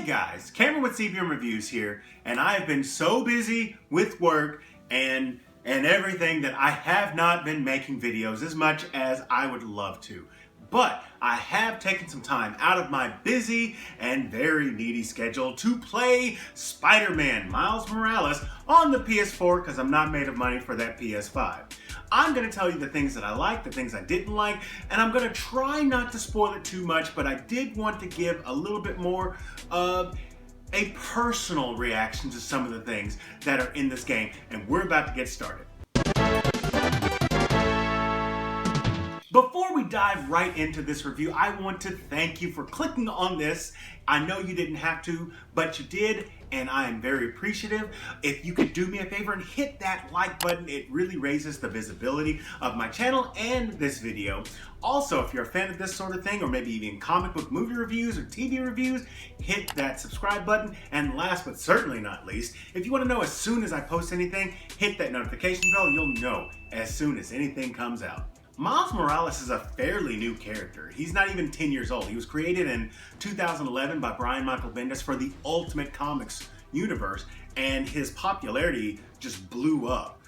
Hey guys, Cameron with CBM Reviews here, and I have been so busy with work and everything that I have not been making videos as much as I would love to. But I have taken some time out of my busy and very needy schedule to play Spider-Man Miles Morales on the PS4 because I'm not made of money for that PS5. I'm going to tell you the things that I liked, the things I didn't like, and I'm going to try not to spoil it too much, but I did want to give a little bit more of a personal reaction to some of the things that are in this game, and we're about to get started. Before we dive right into this review, I want to thank you for clicking on this. I know you didn't have to, but you did, and I am very appreciative. If you could do me a favor and hit that like button, it really raises the visibility of my channel and this video. Also, if you're a fan of this sort of thing, or maybe even comic book movie reviews or TV reviews, hit that subscribe button. And last but certainly not least, if you want to know as soon as I post anything, hit that notification bell. You'll know as soon as anything comes out. Miles Morales is a fairly new character. He's not even 10 years old. He was created in 2011 by Brian Michael Bendis for the Ultimate Comics universe, and his popularity just blew up.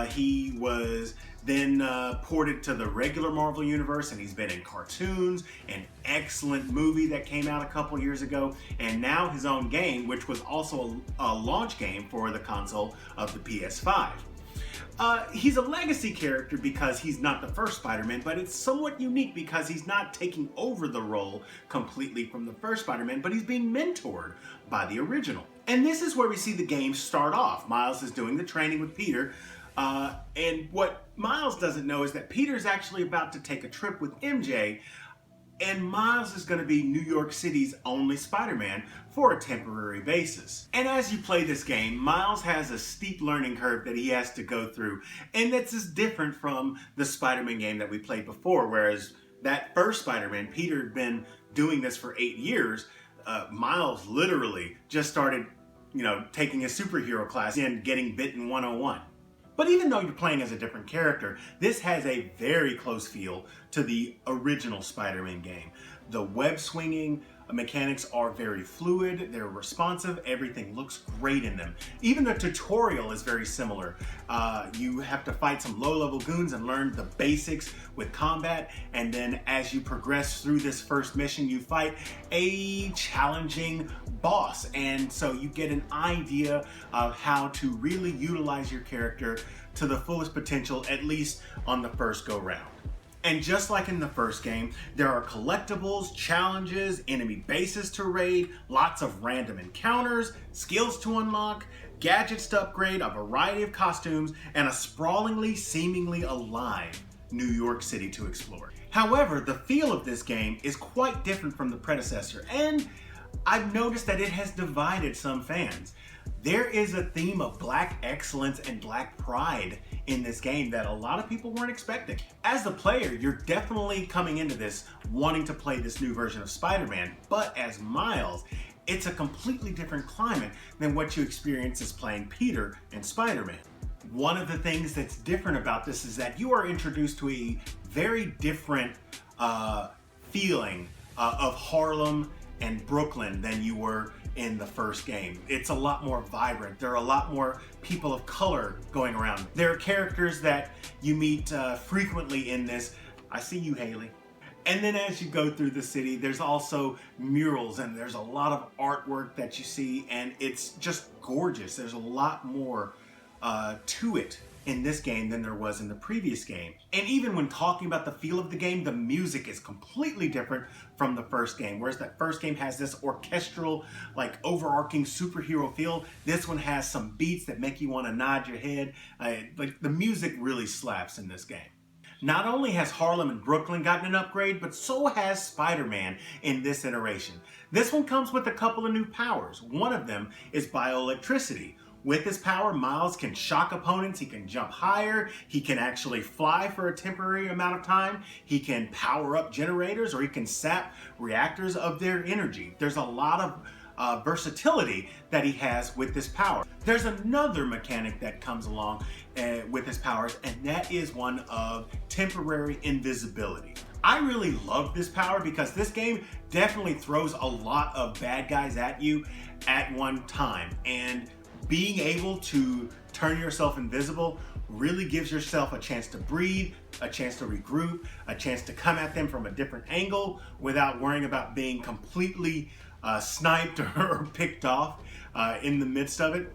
He was then ported to the regular Marvel universe, and he's been in cartoons, an excellent movie that came out a couple years ago, and now his own game, which was also a launch game for the console of the PS5. He's a legacy character because he's not the first Spider-Man, but it's somewhat unique because he's not taking over the role completely from the first Spider-Man, but he's being mentored by the original. And this is where we see the game start off. Miles is doing the training with Peter, and what Miles doesn't know is that Peter's actually about to take a trip with MJ, and Miles is going to be New York City's only Spider-Man for a temporary basis. And as you play this game, Miles has a steep learning curve that he has to go through, and that's just different from the Spider-Man game that we played before, whereas that first Spider-Man, Peter had been doing this for 8 years. Miles literally just started, taking a superhero class and getting bitten 101. But even though you're playing as a different character, this has a very close feel to the original Spider-Man game. The web swinging mechanics are very fluid, they're responsive, everything looks great in them. Even the tutorial is very similar. You have to fight some low-level goons and learn the basics with combat, and then as you progress through this first mission, you fight a challenging boss, and so you get an idea of how to really utilize your character to the fullest potential, at least on the first go-round. And just like in the first game, there are collectibles, challenges, enemy bases to raid, lots of random encounters, skills to unlock, gadgets to upgrade, a variety of costumes, and a sprawlingly, seemingly alive New York City to explore. However, the feel of this game is quite different from the predecessor, and I've noticed that it has divided some fans. There is a theme of black excellence and black pride in this game that a lot of people weren't expecting. As the player, you're definitely coming into this wanting to play this new version of Spider-Man, but as Miles, it's a completely different climate than what you experience as playing Peter and Spider-Man. One of the things that's different about this is that you are introduced to a very different feeling of Harlem and Brooklyn than you were in the first game. It's a lot more vibrant. There are a lot more people of color going around. There are characters that you meet frequently in this. I see you, Haley. And then as you go through the city, there's also murals, and there's a lot of artwork that you see, and it's just gorgeous. There's a lot more to it in this game than there was in the previous game. And even when talking about the feel of the game, the music is completely different from the first game. Whereas that first game has this orchestral, like overarching superhero feel, this one has some beats that make you want to nod your head. Like the music really slaps in this game. Not only has Harlem and Brooklyn gotten an upgrade, but so has Spider-Man in this iteration. This one comes with a couple of new powers. One of them is bioelectricity. With this power, Miles can shock opponents, he can jump higher, he can actually fly for a temporary amount of time, he can power up generators, or he can sap reactors of their energy. There's a lot of versatility that he has with this power. There's another mechanic that comes along with his powers, and that is one of temporary invisibility. I really love this power because this game definitely throws a lot of bad guys at you at one time. And being able to turn yourself invisible really gives yourself a chance to breathe, a chance to regroup, a chance to come at them from a different angle without worrying about being completely sniped or picked off in the midst of it.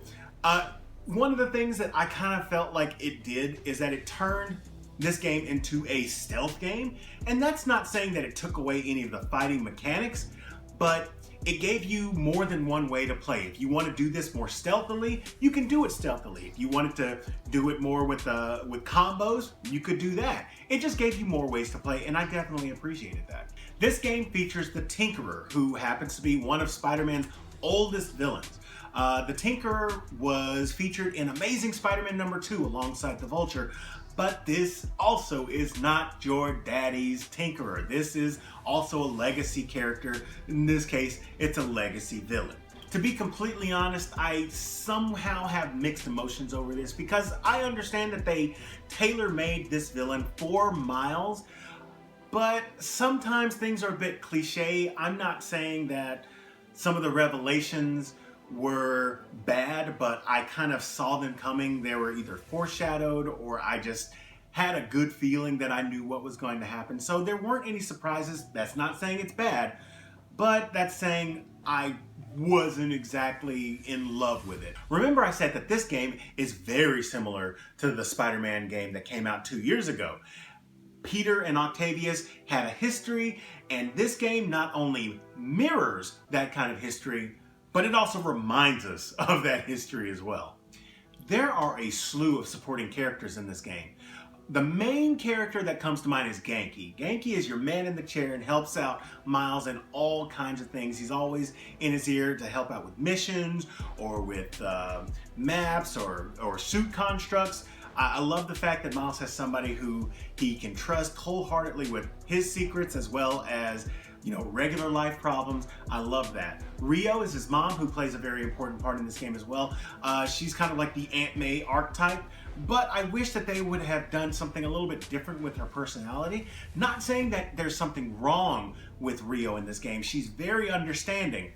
One of the things that I kind of felt like it did is that it turned this game into a stealth game. And that's not saying that it took away any of the fighting mechanics, but it gave you more than one way to play. If you want to do this more stealthily, you can do it stealthily. If you wanted to do it more with combos, you could do that. It just gave you more ways to play, and I definitely appreciated that. This game features the Tinkerer, who happens to be one of Spider-Man's oldest villains. The Tinkerer was featured in Amazing Spider-Man #2 alongside the Vulture, but this also is not your daddy's Tinkerer. This is also a legacy character. In this case, it's a legacy villain. To be completely honest, I somehow have mixed emotions over this because I understand that they tailor-made this villain for Miles, but sometimes things are a bit cliche. I'm not saying that some of the revelations were bad, but I kind of saw them coming. They were either foreshadowed or I just had a good feeling that I knew what was going to happen. So there weren't any surprises. That's not saying it's bad, but that's saying I wasn't exactly in love with it. Remember I said that this game is very similar to the Spider-Man game that came out 2 years ago. Peter and Octavius had a history, and this game not only mirrors that kind of history, but it also reminds us of that history as well. There are a slew of supporting characters in this game. The main character that comes to mind is Genki. Genki is your man in the chair and helps out Miles in all kinds of things. He's always in his ear to help out with missions or with maps or suit constructs. I love the fact that Miles has somebody who he can trust wholeheartedly with his secrets as well as regular life problems. I love that. Rio is his mom, who plays a very important part in this game as well. She's kind of like the Aunt May archetype, but I wish that they would have done something a little bit different with her personality. Not saying that there's something wrong with Rio in this game. She's very understanding,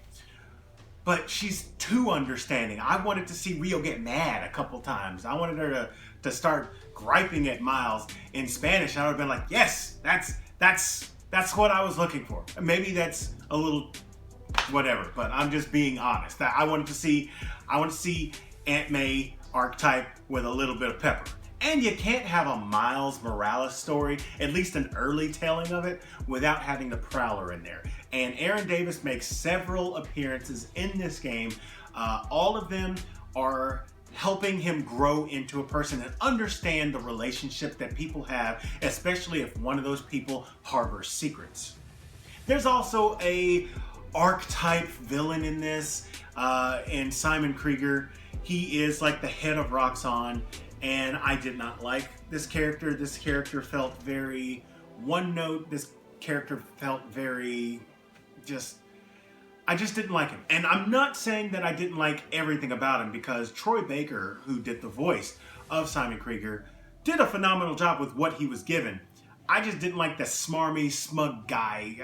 but she's too understanding. I wanted to see Rio get mad a couple times. I wanted her to start griping at Miles in Spanish. I would have been like, yes, that's what I was looking for. Maybe that's a little whatever, but I'm just being honest. I want to see Aunt May archetype with a little bit of pepper. And you can't have a Miles Morales story, at least an early telling of it, without having the Prowler in there. And Aaron Davis makes several appearances in this game. All of them are helping him grow into a person and understand the relationship that people have, especially if one of those people harbors secrets. There's also a archetype villain in this, in Simon Krieger. He is like the head of Roxxon, and I did not like this character. This character felt very one note. This character felt very I just didn't like him. And I'm not saying that I didn't like everything about him, because Troy Baker, who did the voice of Simon Krieger, did a phenomenal job with what he was given. I just didn't like the smarmy, smug guy.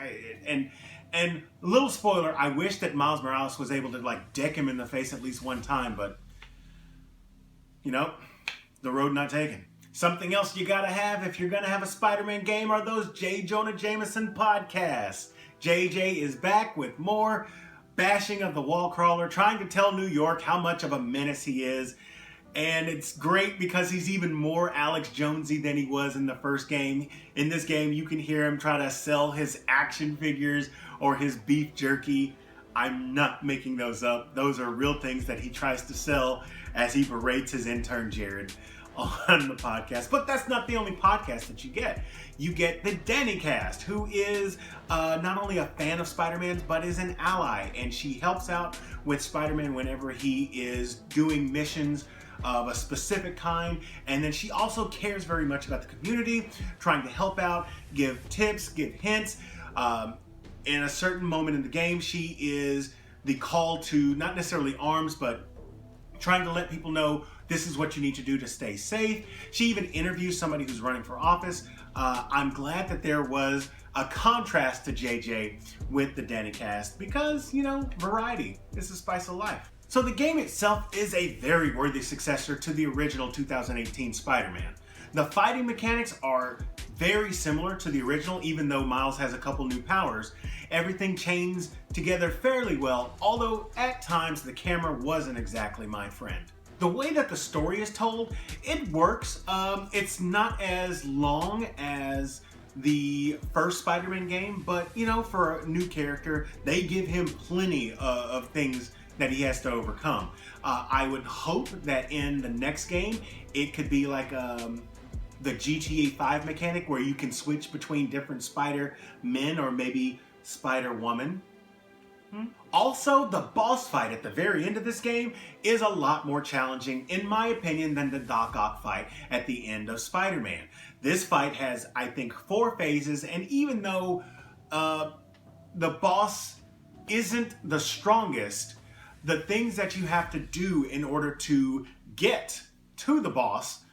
And little spoiler, I wish that Miles Morales was able to deck him in the face at least one time, but the road not taken. Something else you gotta have if you're gonna have a Spider-Man game are those J. Jonah Jameson podcasts. JJ is back with more bashing of the wall crawler, trying to tell New York how much of a menace he is. And it's great because he's even more Alex Jonesy than he was in the first game. In this game, you can hear him try to sell his action figures or his beef jerky. I'm not making those up. Those are real things that he tries to sell as he berates his intern Jared on the podcast. But that's not the only podcast that you get. You get the Danny Cast, who is not only a fan of Spider-Man's, but is an ally. And she helps out with Spider-Man whenever he is doing missions of a specific kind. And then she also cares very much about the community, trying to help out, give tips, give hints. In a certain moment in the game, she is the call to not necessarily arms, but trying to let people know this is what you need to do to stay safe. She even interviews somebody who's running for office. I'm glad that there was a contrast to JJ with the Danny cast because, you know, variety is the spice of life. So the game itself is a very worthy successor to the original 2018 Spider-Man. The fighting mechanics are very similar to the original, even though Miles has a couple new powers. Everything chains together fairly well, although at times the camera wasn't exactly my friend. The way that the story is told, it works. It's not as long as the first Spider-Man game, but you know, for a new character, they give him plenty of things that he has to overcome. I would hope that in the next game, it could be like the GTA 5 mechanic where you can switch between different Spider-Men or maybe Spider-Woman. Also, the boss fight at the very end of this game is a lot more challenging, in my opinion, than the Doc Ock fight at the end of Spider-Man. This fight has, I think, 4 phases, and even though the boss isn't the strongest, the things that you have to do in order to get to the boss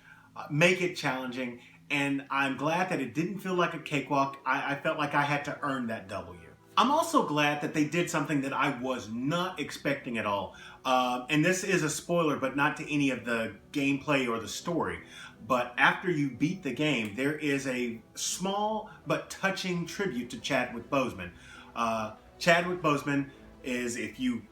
make it challenging, and I'm glad that it didn't feel like a cakewalk. I felt like I had to earn that W. I'm also glad that they did something that I was not expecting at all. And this is a spoiler, but not to any of the gameplay or the story. But after you beat the game, there is a small but touching tribute to Chadwick Boseman. Chadwick Boseman is, if you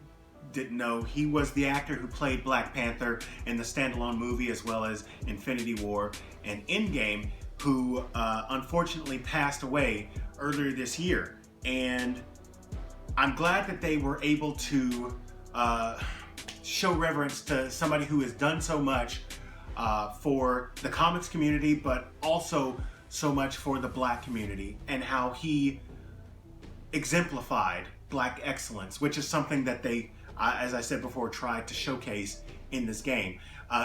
didn't know, he was the actor who played Black Panther in the standalone movie as well as Infinity War and Endgame, who unfortunately passed away earlier this year. And I'm glad that they were able to show reverence to somebody who has done so much for the comics community, but also so much for the Black community, and how he exemplified Black excellence, which is something that they, as I said before, tried to showcase in this game.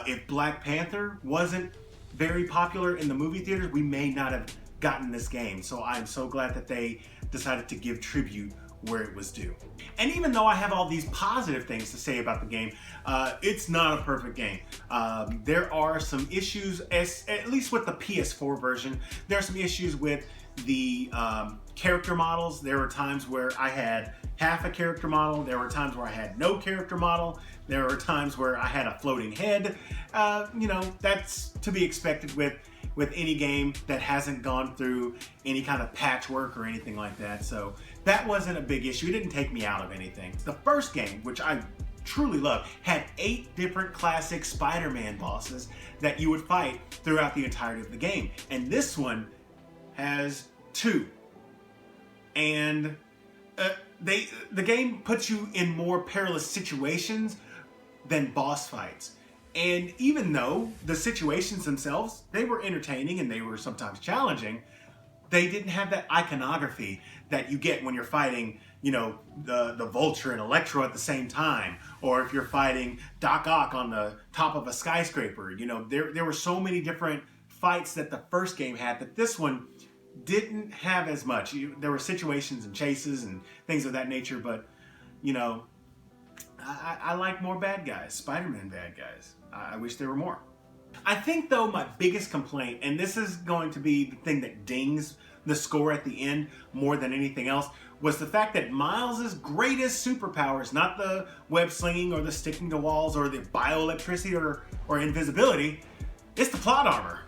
If Black Panther wasn't very popular in the movie theaters, we may not have gotten this game. So I'm so glad that they decided to give tribute where it was due. And even though I have all these positive things to say about the game, it's not a perfect game. There are some issues, at least with the PS4 version, there are some issues with the character models. There were times where I had half a character model. There were times where I had no character model. There were times where I had a floating head. You know, that's to be expected with any game that hasn't gone through any kind of patchwork or anything like that. So that wasn't a big issue. It didn't take me out of anything. The first game, which I truly love, had 8 different classic Spider-Man bosses that you would fight throughout the entirety of the game. And this one has 2. And the game puts you in more perilous situations than boss fights. And even though the situations themselves, they were entertaining and they were sometimes challenging, they didn't have that iconography that you get when you're fighting, you know, the Vulture and Electro at the same time, or if you're fighting Doc Ock on the top of a skyscraper. You know, there were so many different fights that the first game had that this one didn't have as much. There were situations and chases and things of that nature, but, you know, I like more bad guys, Spider-Man bad guys. I wish there were more. I think, though, my biggest complaint, and this is going to be the thing that dings the score at the end more than anything else, was the fact that Miles' greatest superpower is not the web slinging or the sticking to walls or the bioelectricity or invisibility. It's the plot armor.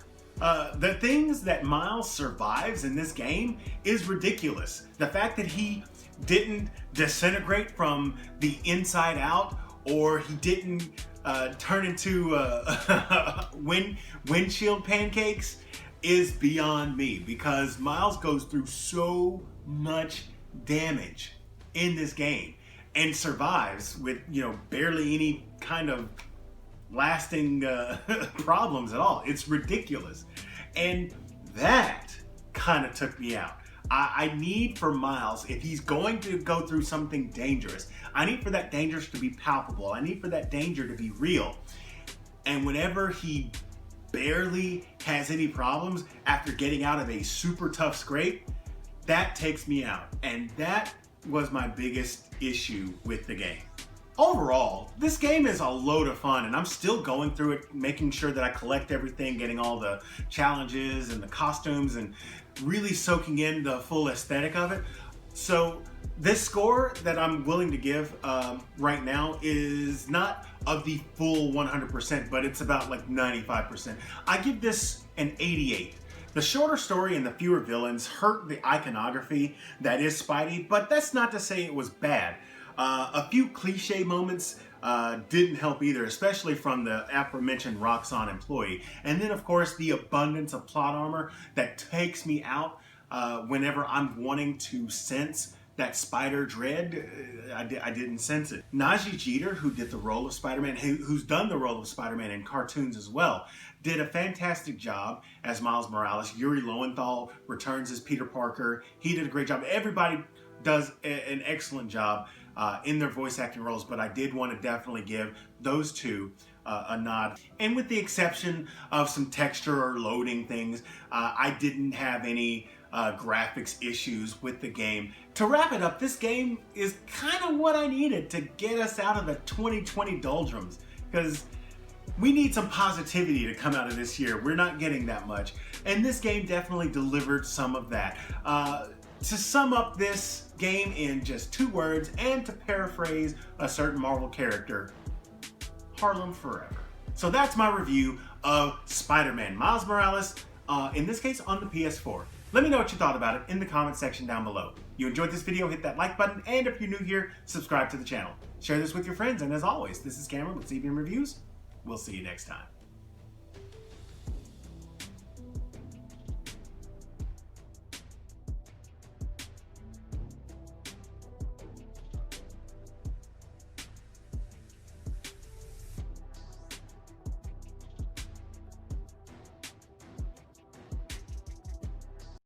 The things that Miles survives in this game is ridiculous. The fact that he didn't disintegrate from the inside out, or he didn't turn into windshield pancakes, is beyond me, because Miles goes through so much damage in this game and survives with, you know, barely any kind of lasting problems at all. It's ridiculous. And that kind of took me out. I need for Miles, if he's going to go through something dangerous, I need for that danger to be palpable. I need for that danger to be real. And whenever he barely has any problems after getting out of a super tough scrape, that takes me out. And that was my biggest issue with the game. Overall, this game is a load of fun, and I'm still going through it, making sure that I collect everything, getting all the challenges and the costumes, and really soaking in the full aesthetic of it. So this score that I'm willing to give right now is not of the full 100%, but it's about like 95%. I give this an 88. The shorter story and the fewer villains hurt the iconography that is Spidey, but that's not to say it was bad. A few cliche moments didn't help either, especially from the aforementioned Roxxon employee. And then, of course, the abundance of plot armor that takes me out whenever I'm wanting to sense that spider dread. I didn't sense it. Najee Jeter, who did the role of Spider-Man, who's done the role of Spider-Man in cartoons as well, did a fantastic job as Miles Morales. Yuri Lowenthal returns as Peter Parker. He did a great job. Everybody does an excellent job in their voice acting roles, but I did want to definitely give those two a nod. And with the exception of some texture or loading things, I didn't have any graphics issues with the game. To wrap it up, this game is kind of what I needed to get us out of the 2020 doldrums, because we need some positivity to come out of this year. We're not getting that much, and this game definitely delivered some of that. To sum up this game in just 2 words, and to paraphrase a certain Marvel character, Harlem Forever. So that's my review of Spider-Man Miles Morales, in this case on the PS4. Let me know what you thought about it in the comment section down below. You enjoyed this video, hit that like button, and if you're new here, subscribe to the channel. Share this with your friends, and as always, this is Cameron with CBM Reviews. We'll see you next time.